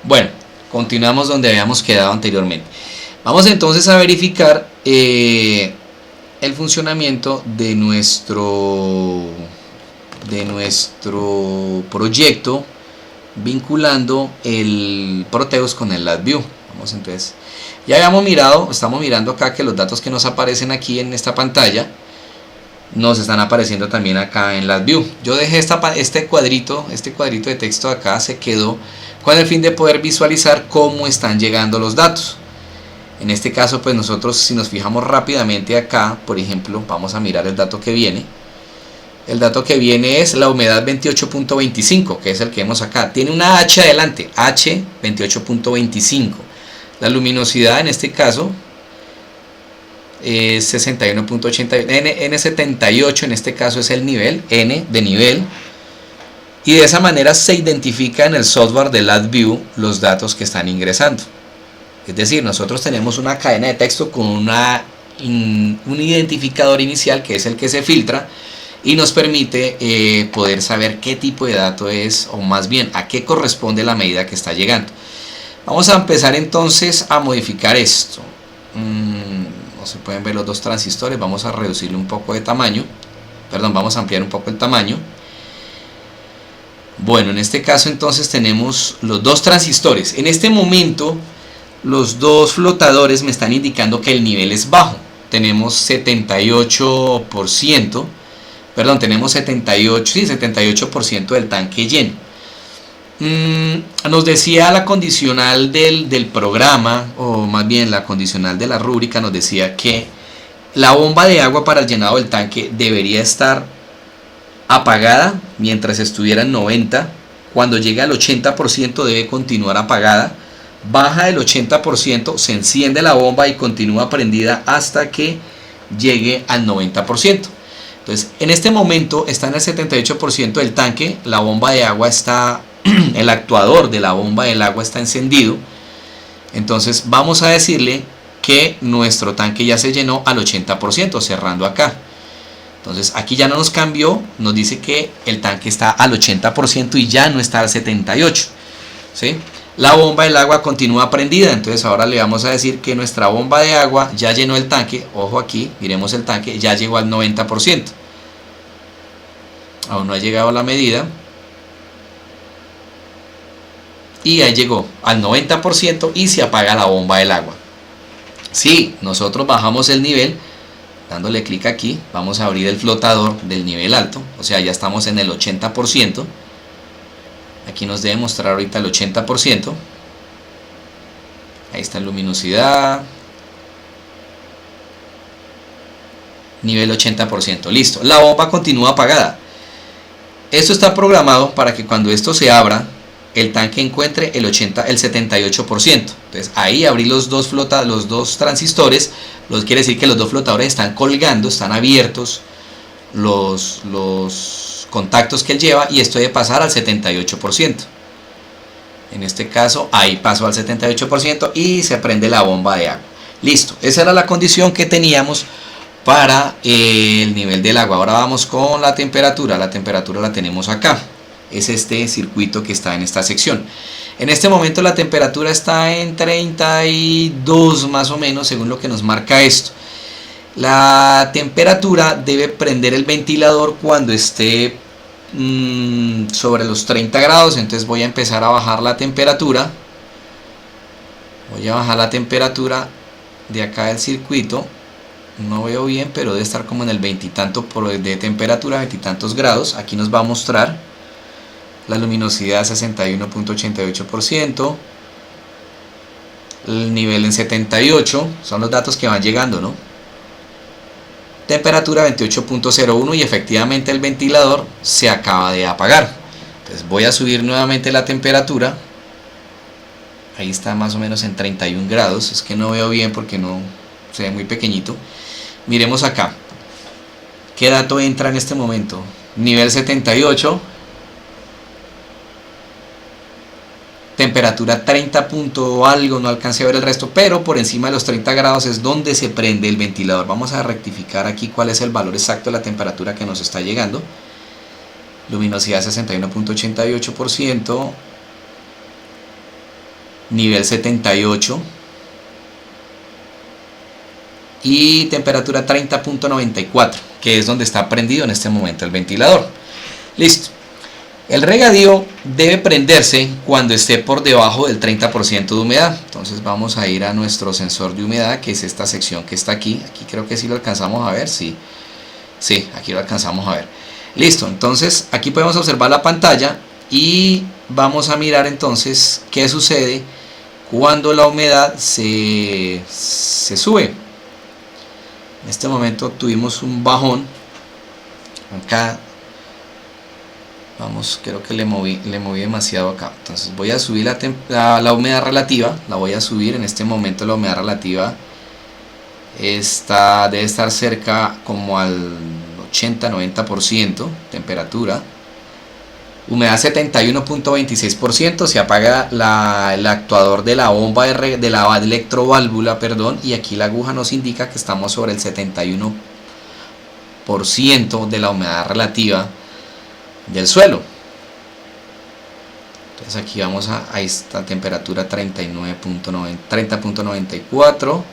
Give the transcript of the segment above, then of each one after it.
Bueno, continuamos donde habíamos quedado anteriormente. Vamos entonces a verificar el funcionamiento de nuestro proyecto vinculando el Proteus con el LabVIEW. Vamos entonces, ya habíamos mirado, estamos mirando acá que los datos que nos aparecen aquí en esta pantalla nos están apareciendo también acá en LabVIEW. Yo dejé este cuadrito de texto acá, se quedó con el fin de poder visualizar cómo están llegando los datos. En este caso, pues nosotros, si nos fijamos rápidamente acá, por ejemplo, vamos a mirar el dato que viene. El dato que viene es la humedad 28.25, que es el que vemos acá. Tiene una H adelante, H 28.25. La luminosidad en este caso es 61.80, N78 en este caso es el nivel, N de nivel. Y de esa manera se identifica en el software de LabVIEW los datos que están ingresando. Es decir, nosotros tenemos una cadena de texto con un identificador inicial que es el que se filtra y nos permite poder saber qué tipo de dato es, o más bien a qué corresponde la medida que está llegando. Vamos a empezar entonces a modificar esto. No se pueden ver los dos transistores, vamos a reducirle un poco de tamaño, perdón, vamos a ampliar un poco el tamaño. Bueno, en este caso entonces tenemos los dos transistores. En este momento los dos flotadores me están indicando que el nivel es bajo. Tenemos 78%, perdón, tenemos 78% del tanque lleno. Nos decía la condicional del programa, o más bien la condicional de la rúbrica, nos decía que la bomba de agua para el llenado del tanque debería estar apagada mientras estuviera en 90. Cuando llegue al 80% debe continuar apagada. Baja del 80%, se enciende la bomba y continúa prendida hasta que llegue al 90%. Entonces, en este momento está en el 78% del tanque, la bomba de agua está, el actuador de la bomba del agua está encendido. Entonces, vamos a decirle que nuestro tanque ya se llenó al 80%, cerrando acá. Entonces, aquí ya no nos cambió, nos dice que el tanque está al 80% y ya no está al 78%. ¿Sí? La bomba del agua continúa prendida, entonces ahora le vamos a decir que nuestra bomba de agua ya llenó el tanque. Ojo aquí, miremos el tanque, ya llegó al 90%. Aún no ha llegado la medida. Y ahí llegó al 90% y se apaga la bomba del agua. Si nosotros bajamos el nivel, dándole clic aquí, vamos a abrir el flotador del nivel alto, o sea, ya estamos en el 80%. Aquí nos debe mostrar ahorita el 80%. Ahí está luminosidad. Nivel 80%. Listo. La bomba continúa apagada. Esto está programado para que cuando esto se abra, el tanque encuentre el 78%. Entonces ahí abrí los dos transistores. Quiere decir que los dos flotadores están colgando, están abiertos los contactos que él lleva, y esto debe pasar al 78%. En este caso ahí pasó al 78% y se prende la bomba de agua. Listo, esa era la condición que teníamos para el nivel del agua. Ahora vamos con la temperatura. La temperatura la tenemos acá, es este circuito que está en esta sección. En este momento la temperatura está en 32 más o menos, según lo que nos marca esto. La temperatura debe prender el ventilador cuando esté sobre los 30 grados. Entonces voy a empezar a bajar la temperatura. Voy a bajar la temperatura de acá del circuito. No veo bien, pero debe estar como en el 20 y tanto de temperatura, 20 y tantos grados. Aquí nos va a mostrar la luminosidad 61.88%, el nivel en 78, son los datos que van llegando, ¿no? Temperatura 28.01 y efectivamente el ventilador se acaba de apagar. Entonces voy a subir nuevamente la temperatura. Ahí está más o menos en 31 grados. Es que no veo bien porque no se ve muy pequeñito. Miremos acá. ¿Qué dato entra en este momento? Nivel 78. Temperatura 30 punto algo, no alcancé a ver el resto, pero por encima de los 30 grados es donde se prende el ventilador. Vamos a rectificar aquí cuál es el valor exacto de la temperatura que nos está llegando. Luminosidad 61.88%. nivel 78 y temperatura 30.94, que es donde está prendido en este momento el ventilador. Listo. El regadío debe prenderse cuando esté por debajo del 30% de humedad. Entonces vamos a ir a nuestro sensor de humedad, que es esta sección que está aquí. Aquí creo que sí lo alcanzamos a ver, sí, aquí lo alcanzamos a ver. Listo, entonces aquí podemos observar la pantalla y vamos a mirar entonces qué sucede cuando la humedad se sube. En este momento tuvimos un bajón acá. Vamos, creo que le moví demasiado acá. Entonces voy a subir la humedad relativa. La voy a subir. En este momento la humedad relativa debe estar cerca como al 80-90%. Temperatura. Humedad 71.26%. Se apaga el actuador de la bomba de la electroválvula, perdón. Y aquí la aguja nos indica que estamos sobre el 71% de la humedad relativa del suelo. Entonces aquí vamos a esta temperatura 30.94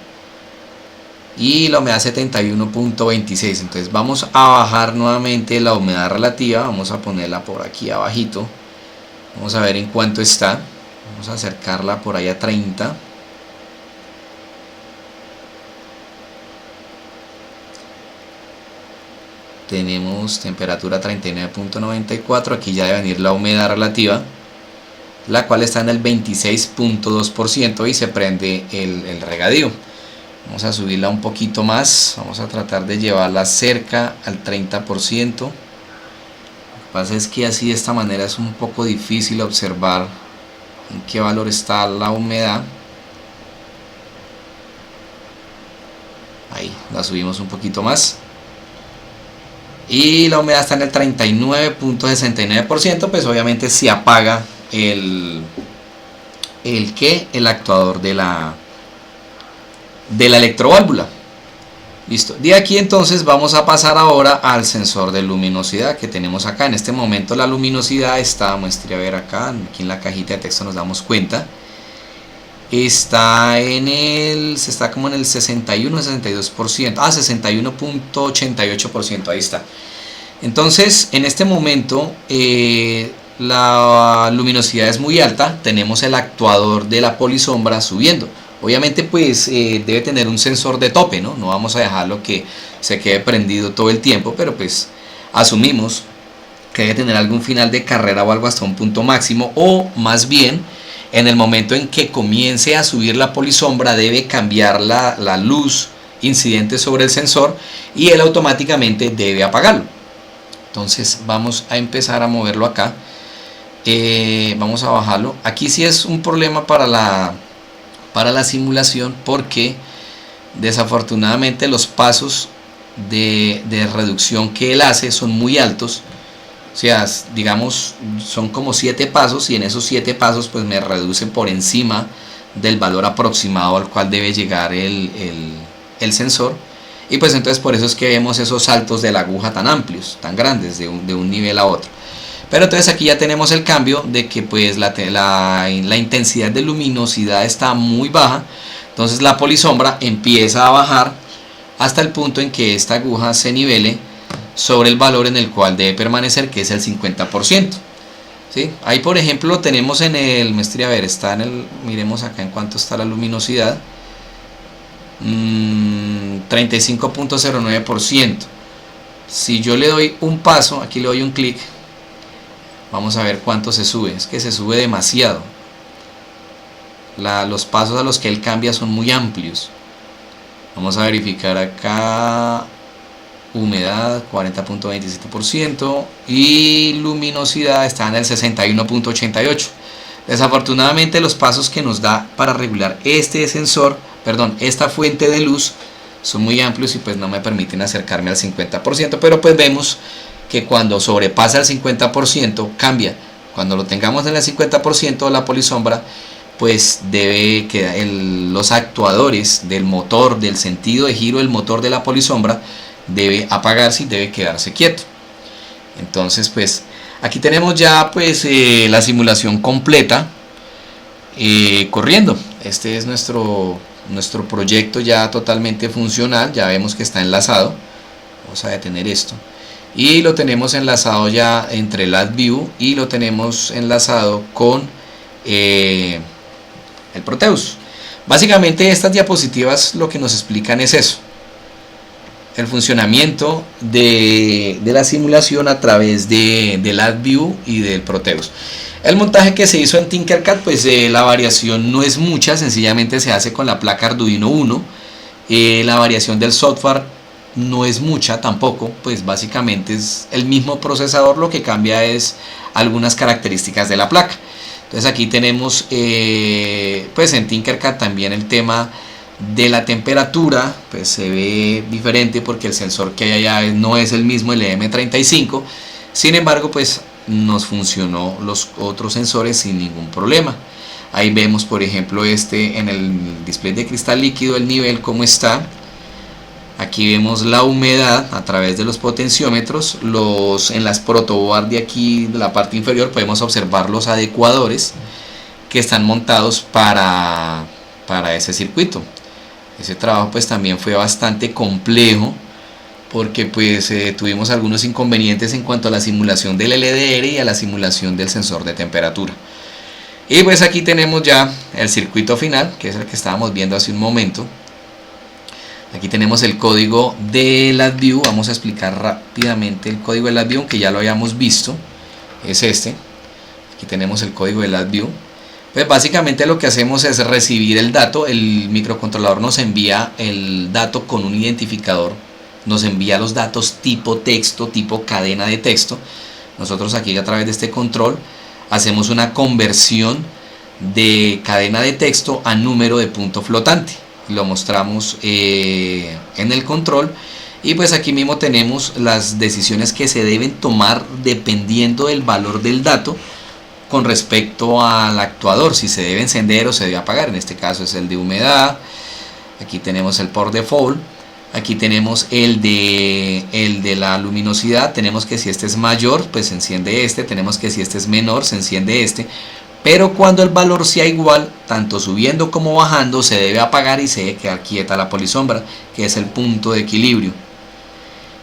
y la humedad 71.26. entonces vamos a bajar nuevamente la humedad relativa, vamos a ponerla por aquí abajito, vamos a ver en cuánto está, vamos a acercarla por ahí a 30. Tenemos temperatura 39.94, aquí ya debe venir la humedad relativa, la cual está en el 26.2% y se prende el regadío. Vamos a subirla un poquito más, vamos a tratar de llevarla cerca al 30%. Lo que pasa es que así de esta manera es un poco difícil observar en qué valor está la humedad. Ahí, la subimos un poquito más. Y la humedad está en el 39.69%, pues obviamente se apaga el actuador de la electroválvula. Listo. De aquí entonces vamos a pasar ahora al sensor de luminosidad que tenemos acá. En este momento la luminosidad está, muestre a ver acá, aquí en la cajita de texto nos damos cuenta. Está como en el 61-62%, 61.88%, ahí está. Entonces en este momento la luminosidad es muy alta, tenemos el actuador de la polisombra subiendo. Obviamente pues debe tener un sensor de tope, ¿no? No vamos a dejarlo que se quede prendido todo el tiempo, pero pues asumimos que debe tener algún final de carrera o algo hasta un punto máximo, o más bien en el momento en que comience a subir la polisombra debe cambiar la luz incidente sobre el sensor y él automáticamente debe apagarlo. Entonces vamos a empezar a moverlo acá, vamos a bajarlo. Aquí sí es un problema para la simulación, porque desafortunadamente los pasos de reducción que él hace son muy altos. O sea, digamos, son como 7 pasos y en esos 7 pasos pues me reduce por encima del valor aproximado al cual debe llegar el sensor. Y pues entonces por eso es que vemos esos saltos de la aguja tan amplios, tan grandes de un nivel a otro. Pero entonces aquí ya tenemos el cambio de que pues la intensidad de luminosidad está muy baja. Entonces la polisombra empieza a bajar hasta el punto en que esta aguja se nivele sobre el valor en el cual debe permanecer, que es el 50%. ¿Sí? Ahí por ejemplo tenemos en el, a ver, está en el, miremos acá en cuánto está la luminosidad, 35.09%. Si yo le doy un paso, aquí le doy un clic, vamos a ver cuánto se sube. Es que se sube demasiado. Los pasos a los que él cambia son muy amplios. Vamos a verificar acá. Humedad 40.27% y luminosidad está en el 61.88%. Desafortunadamente los pasos que nos da para regular esta fuente de luz son muy amplios y pues no me permiten acercarme al 50%, pero pues vemos que cuando sobrepasa el 50% cambia. Cuando lo tengamos en el 50% de la polisombra, pues debe quedar los actuadores del motor, del sentido de giro del motor de la polisombra debe apagarse y debe quedarse quieto. Entonces pues aquí tenemos ya pues la simulación completa. corriendo. Este es nuestro proyecto ya totalmente funcional. Ya vemos que está enlazado. Vamos a detener esto. Y lo tenemos enlazado ya entre LabVIEW y lo tenemos enlazado con el Proteus. Básicamente estas diapositivas lo que nos explican es eso: el funcionamiento de la simulación a través de LabVIEW y del Proteus. El montaje que se hizo en Tinkercad, pues la variación no es mucha, sencillamente se hace con la placa Arduino Uno. La variación del software no es mucha tampoco, pues básicamente es el mismo procesador, lo que cambia es algunas características de la placa. Entonces aquí tenemos pues en Tinkercad también el tema de la temperatura, pues se ve diferente porque el sensor que hay allá no es el mismo, el EM35. Sin embargo, pues nos funcionó los otros sensores sin ningún problema. Ahí vemos, por ejemplo, en el display de cristal líquido, el nivel cómo está. Aquí vemos la humedad a través de los potenciómetros. En las protoboard de aquí, de la parte inferior, podemos observar los adecuadores que están montados para ese circuito. Ese trabajo pues también fue bastante complejo, porque pues tuvimos algunos inconvenientes en cuanto a la simulación del LDR y a la simulación del sensor de temperatura. Y pues aquí tenemos ya el circuito final, que es el que estábamos viendo hace un momento. Aquí tenemos el código de LabVIEW. Vamos a explicar rápidamente el código de LabVIEW, que ya lo habíamos visto. Es este. Aquí tenemos el código de LabVIEW. Pues básicamente lo que hacemos es recibir el dato. El microcontrolador nos envía el dato con un identificador. Nos envía los datos tipo texto, tipo cadena de texto. Nosotros aquí a través de este control hacemos una conversión de cadena de texto a número de punto flotante. Lo mostramos en el control, y pues aquí mismo tenemos las decisiones que se deben tomar dependiendo del valor del dato con respecto al actuador, si se debe encender o se debe apagar. En este caso es el de humedad. Aquí tenemos el por default. Aquí tenemos el de la luminosidad. Tenemos que si este es mayor, pues se enciende este. Tenemos que si este es menor, se enciende este. Pero cuando el valor sea igual, tanto subiendo como bajando, se debe apagar y se debe quedar quieta la polisombra, que es el punto de equilibrio.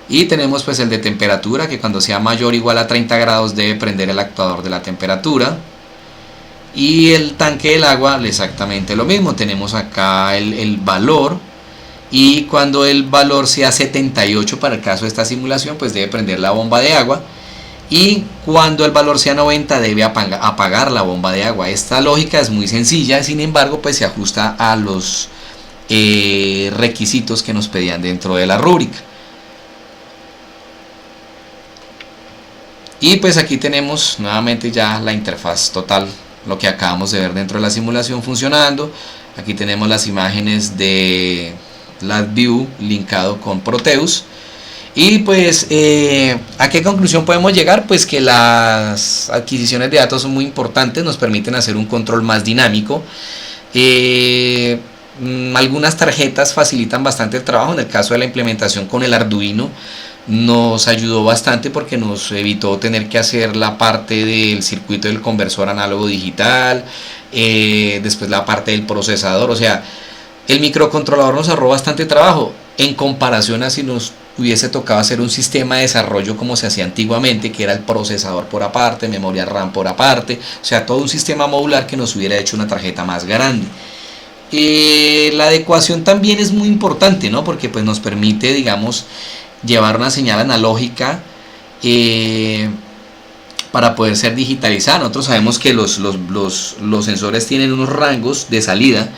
Y tenemos pues el de temperatura, que cuando sea mayor o igual a 30 grados debe prender el actuador de la temperatura. Y el tanque del agua, exactamente lo mismo. Tenemos acá el valor, y cuando el valor sea 78 para el caso de esta simulación, pues debe prender la bomba de agua. Y cuando el valor sea 90 debe apagar la bomba de agua. Esta lógica es muy sencilla, sin embargo pues se ajusta a los requisitos que nos pedían dentro de la rúbrica. Y pues aquí tenemos nuevamente ya la interfaz total, lo que acabamos de ver dentro de la simulación funcionando. Aquí tenemos las imágenes de LabVIEW linkado con Proteus. Y pues, ¿a qué conclusión podemos llegar? Pues que las adquisiciones de datos son muy importantes, nos permiten hacer un control más dinámico. Algunas tarjetas facilitan bastante el trabajo. En el caso de la implementación con el Arduino nos ayudó bastante, porque nos evitó tener que hacer la parte del circuito del conversor análogo digital, después la parte del procesador. O sea, el microcontrolador nos ahorró bastante trabajo en comparación a si nos hubiese tocado hacer un sistema de desarrollo como se hacía antiguamente, que era el procesador por aparte, memoria RAM por aparte, o sea, todo un sistema modular que nos hubiera hecho una tarjeta más grande. La adecuación también es muy importante, ¿no? Porque pues nos permite, digamos, llevar una señal analógica para poder ser digitalizada. Nosotros sabemos que los sensores tienen unos rangos de salida,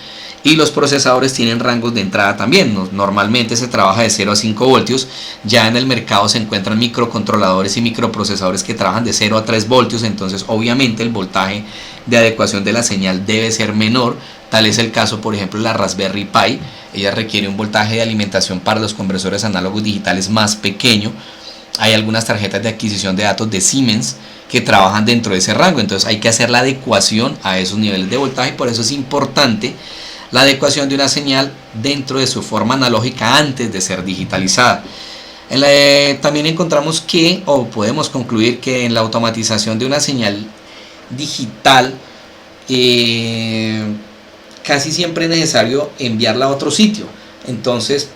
y los procesadores tienen rangos de entrada también. Normalmente se trabaja de 0 a 5 voltios. Ya en el mercado se encuentran microcontroladores y microprocesadores que trabajan de 0 a 3 voltios. Entonces obviamente el voltaje de adecuación de la señal debe ser menor. Tal es el caso, por ejemplo, de la Raspberry Pi. Ella requiere un voltaje de alimentación para los conversores análogos digitales más pequeño. Hay algunas tarjetas de adquisición de datos de Siemens que trabajan dentro de ese rango. Entonces hay que hacer la adecuación a esos niveles de voltaje. Por eso es importante la adecuación de una señal dentro de su forma analógica antes de ser digitalizada. También encontramos o podemos concluir que en la automatización de una señal digital casi siempre es necesario enviarla a otro sitio. Entonces,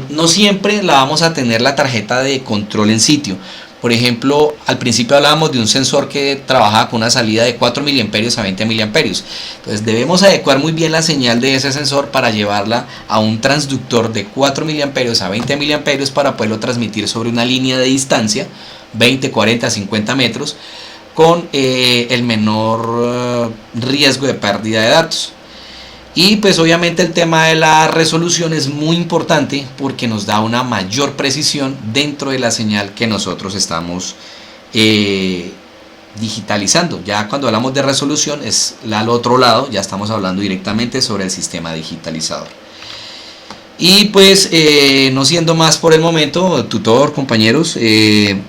no siempre la vamos a tener la tarjeta de control en sitio. Por ejemplo, al principio hablábamos de un sensor que trabajaba con una salida de 4 mA a 20 mA. Entonces debemos adecuar muy bien la señal de ese sensor para llevarla a un transductor de 4 mA a 20 mA para poderlo transmitir sobre una línea de distancia, 20, 40, 50 metros, con el menor riesgo de pérdida de datos. Y pues obviamente el tema de la resolución es muy importante porque nos da una mayor precisión dentro de la señal que nosotros estamos digitalizando. Ya cuando hablamos de resolución es al otro lado, ya estamos hablando directamente sobre el sistema digitalizador. Y pues no siendo más por el momento, tutor, compañeros,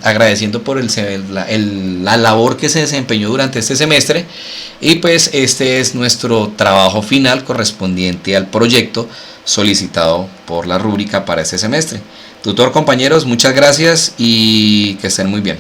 agradeciendo por la labor que se desempeñó durante este semestre. Y pues este es nuestro trabajo final correspondiente al proyecto solicitado por la rúbrica para este semestre. Tutor, compañeros, muchas gracias y que estén muy bien.